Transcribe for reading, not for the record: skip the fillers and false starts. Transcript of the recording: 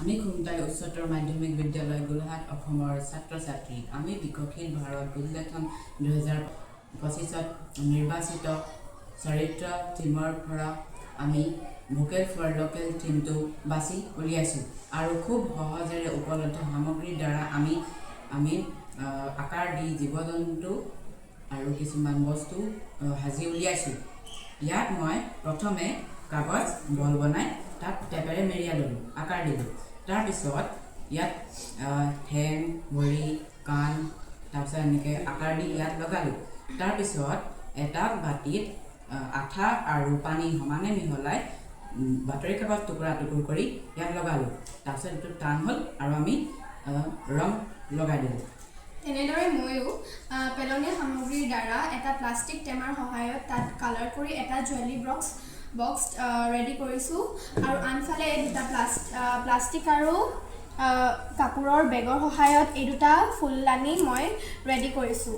আমি খুমটাই উচ্চতৰ মাধ্যমিক বিদ্যালয় গোলাঘাট অসমৰ ছাত্ৰ ছাত্ৰী আমি বিকশিত ভাৰত বুলেটন 2025ত নিৰ্বাচিত চৰিত্ৰ টিমৰ পৰা আমি ভোকেল ফৰ লোকেল টিমটো বাছি উলিয়াইছোঁ আৰু খুব সহজেৰে উপলব্ধ সামগ্ৰীৰ দ্বাৰা আমি আকাৰ দি জীৱ জন্তু আৰু কিছুমান বস্তু সাজি উলিয়াইছোঁ। ইয়াত মই প্ৰথমে কাগজ বল বনাই তাত টেপেৰে মেৰিয়াই ল'লোঁ, আকাৰ দিলোঁ। তাৰপিছত ইয়াত ঠেং ভৰি কাণ তাৰপিছত এনেকৈ আকাৰ দি ইয়াত লগালোঁ। তাৰপিছত এটা বাতিত আঠা আৰু পানী সমানে মিহলাই বাতৰি কাগজ টুকুৰা কৰি ইয়াত লগালোঁ। তাৰপিছত এইটো টান হ'ল আৰু আমি ৰং লগাই দিলোঁ। তেনেদৰে ময়ো পেলনীয়া সামগ্ৰীৰ দ্বাৰা এটা প্লাষ্টিক টেমাৰ সহায়ত তাত কালাৰ কৰি এটা জুৱেলাৰী বক্স ৰেডি কৰিছোঁ আৰু আনফালে এই দুটা প্লাষ্টিক আৰু কাপোৰৰ বেগৰ সহায়ত এই দুটা ফুলদানি মই ৰেডি কৰিছোঁ।